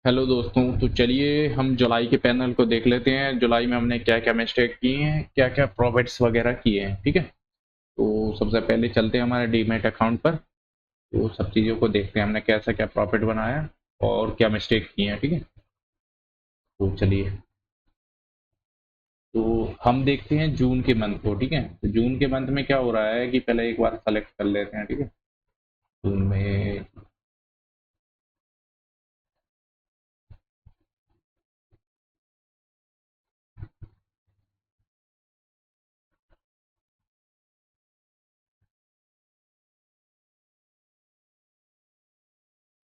Hello दोस्तों। तो चलिए हम जुलाई के पैनल को देख लेते हैं। जुलाई में हमने क्या क्या मिस्टेक की हैं, क्या क्या प्रॉफिट्स वगैरह किए हैं। ठीक है, तो सबसे पहले चलते हैं हमारे डीमैट अकाउंट पर। तो सब चीज़ों को देखते हैं हमने कैसा क्या प्रॉफिट बनाया और क्या मिस्टेक की हैं। ठीक है, तो चलिए। तो हम देखते हैं जून के मंथ को। ठीक है, तो जून के मंथ में क्या हो रहा है कि पहले एक बार सेलेक्ट कर लेते हैं। ठीक है, जून में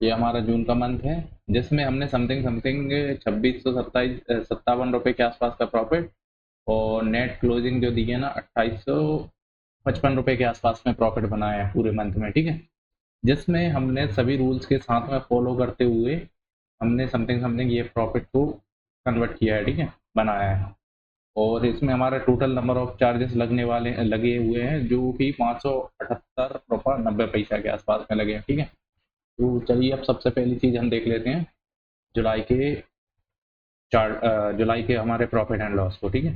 ये हमारा जून का मंथ है, जिसमें हमने समथिंग समथिंग 2657 रुपये के आसपास का प्रॉफिट और नेट क्लोजिंग जो दी है ना 2855 रुपये के आसपास में प्रॉफिट बनाया है पूरे मंथ में। ठीक है, जिसमें हमने सभी रूल्स के साथ में फॉलो करते हुए हमने समथिंग समथिंग ये प्रॉफिट को कन्वर्ट किया है। ठीक है, बनाया है। और इसमें हमारा टोटल नंबर ऑफ चार्जेस लगे हुए हैं जो कि 578 रुपये 90 पैसा के आसपास में लगे हैं। ठीक है, तो चलिए अब सबसे पहली चीज़ हम देख लेते हैं जुलाई के जुलाई के हमारे प्रॉफिट एंड लॉस को। ठीक है,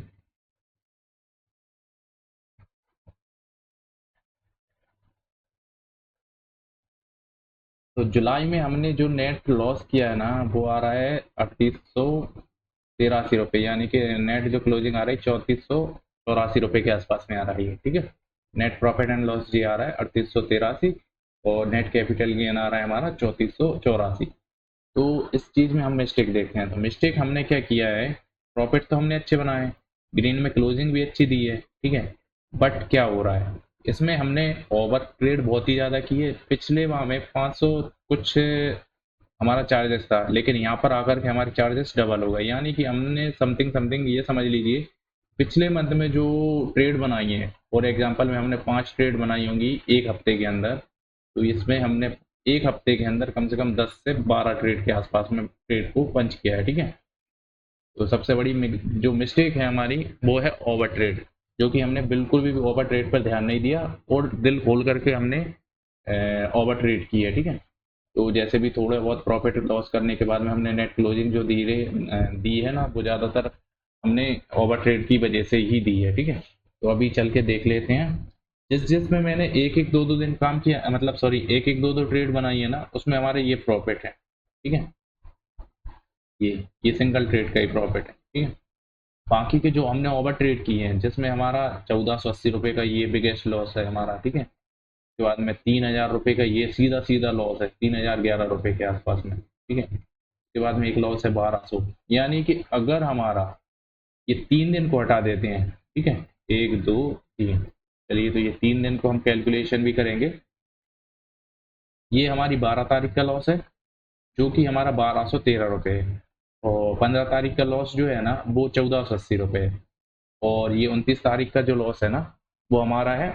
तो जुलाई में हमने जो नेट लॉस किया है ना वो आ रहा है 3883 रुपये, यानी कि नेट जो क्लोजिंग आ रही है 3484 रुपये के आसपास में आ रही है। ठीक है, नेट प्रॉफिट एंड लॉस जी आ रहा है 3883 और नेट कैपिटल गेन आ रहा है हमारा 3484। तो इस चीज़ में हम मिस्टेक देखते हैं। तो मिस्टेक हमने क्या किया है, प्रॉफिट तो हमने अच्छे बनाए, ग्रीन में क्लोजिंग भी अच्छी दी है। ठीक है, बट क्या हो रहा है इसमें हमने ओवर ट्रेड बहुत ही ज़्यादा की है। पिछले माह में 500 कुछ हमारा चार्जेस था, लेकिन यहाँ पर आकर के हमारे चार्जेस डबल हो गए, यानी कि हमने समथिंग समथिंग ये समझ लीजिए पिछले मंथ में जो ट्रेड बनाई है, फॉर एग्जांपल में हमने 5 ट्रेड बनाई होंगी एक हफ्ते के अंदर, तो इसमें हमने एक हफ्ते के अंदर कम से कम 10 से 12 ट्रेड के आसपास में ट्रेड को पंच किया है। ठीक है, तो सबसे बड़ी जो मिस्टेक है हमारी वो है ओवर ट्रेड, जो कि हमने बिल्कुल भी ओवर ट्रेड पर ध्यान नहीं दिया और दिल खोल करके हमने ओवर ट्रेड की है। ठीक है, तो जैसे भी थोड़ा बहुत प्रॉफिट लॉस करने के बाद में हमने नेट क्लोजिंग जो दी है ना वो ज़्यादातर हमने ओवर ट्रेड की वजह से ही दी है। ठीक है, तो अभी चल के देख लेते हैं जिसमें मैंने एक एक दो दो दिन काम किया, मतलब सॉरी एक एक दो दो ट्रेड बनाई है ना, उसमें हमारे ये प्रॉफिट है। ठीक है, ये सिंगल ट्रेड का ही प्रॉफिट है। ठीक है, बाकी के जो हमने ओवर ट्रेड किए हैं जिसमें हमारा 1480 रुपये का ये बिगेस्ट लॉस है हमारा। ठीक है, उसके बाद में 3000 रुपये का ये सीधा सीधा लॉस है, 3011 रुपये के आसपास में। ठीक है, उसके बाद में एक लॉस है 1200, यानी कि अगर हमारा ये 3 दिन को हटा देते हैं। ठीक है, 1 2 3, चलिए तो ये 3 दिन को हम कैलकुलेशन भी करेंगे। ये हमारी 12 तारीख का लॉस है जो कि हमारा 1213 रुपये है, और 15 तारीख का लॉस जो है ना वो 1480 रुपये है, और ये 29 तारीख का जो लॉस है ना वो हमारा है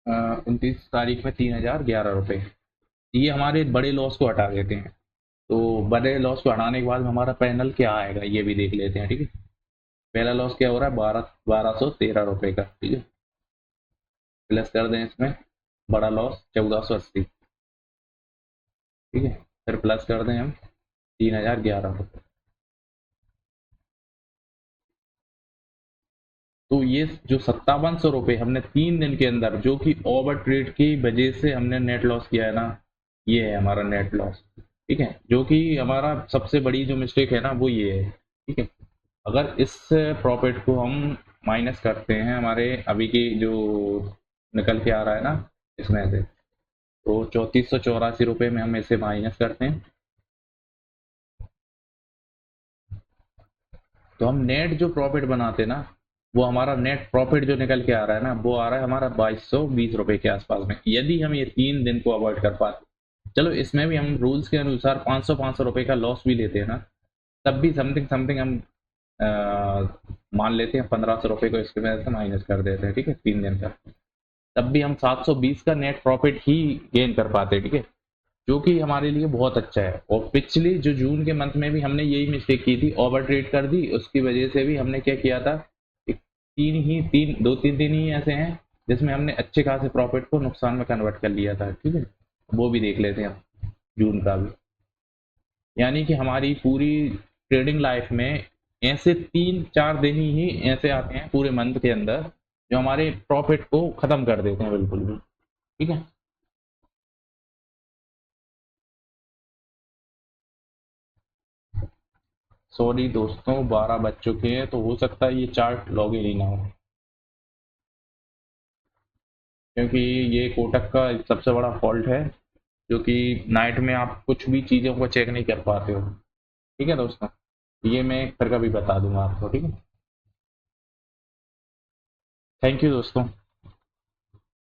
29 तारीख में 3011 रुपये। ये हमारे बड़े लॉस को हटा देते हैं। तो बड़े लॉस को हटाने के बाद हमारा पैनल क्या आएगा ये भी देख लेते हैं। ठीक है, पहला लॉस क्या हो रहा है 1213 रुपये का। ठीक है, प्लस कर दें इसमें बड़ा लॉस 1480। ठीक है, फिर प्लस कर दें हम 3011 रुपये। तो ये जो 5700 रुपये हमने 3 दिन के अंदर जो कि ओवर ट्रेड की वजह से हमने नेट लॉस किया है ना, ये है हमारा नेट लॉस। ठीक है, जो कि हमारा सबसे बड़ी जो मिस्टेक है ना वो ये है। ठीक है, अगर इस प्रॉफिट को हम माइनस करते हैं हमारे अभी की जो निकल के आ रहा है ना इसमें से, तो 3484 रुपये में हम इसे माइनस करते हैं, तो हम नेट जो प्रॉफिट बनाते हैं ना वो हमारा नेट प्रॉफिट जो निकल के आ रहा है ना वो आ रहा है हमारा 2220 रुपये के आसपास में, यदि हम ये 3 दिन को अवॉइड कर पाते। चलो इसमें भी हम रूल्स के अनुसार 500 500 रुपये का लॉस भी लेते हैं ना, तब भी समथिंग समथिंग हम मान लेते हैं 1500 रुपये को इसकी वजह से माइनस कर देते हैं। ठीक है, 3 दिन का, तब भी हम 720 का नेट प्रॉफिट ही गेन कर पाते हैं। ठीक है, जो कि हमारे लिए बहुत अच्छा है। और पिछले जो जून के मंथ में भी हमने यही मिस्टेक की थी, ओवर ट्रेड कर दी, उसकी वजह से भी हमने क्या किया था, एक तीन दो तीन दिन ही ऐसे हैं जिसमें हमने अच्छे खासे प्रॉफिट को नुकसान में कन्वर्ट कर लिया था। ठीक है, वो भी देख लेते हैं जून का भी। यानी कि हमारी पूरी ट्रेडिंग लाइफ में ऐसे 3-4 दिन ही ऐसे आते हैं पूरे मंथ के अंदर जो हमारे प्रॉफिट को ख़त्म कर देते हैं बिल्कुल भी। ठीक है? सॉरी दोस्तों, 12 बज चुके हैं, तो हो सकता है ये चार्ट लॉगिन ही ना हो, क्योंकि ये कोटक का सबसे बड़ा फॉल्ट है, जो कि नाइट में आप कुछ भी चीज़ों को चेक नहीं कर पाते हो। ठीक है दोस्तों, ये मैं फिर कभी बता दूंगा आपको। ठीक है, थैंक यू दोस्तों।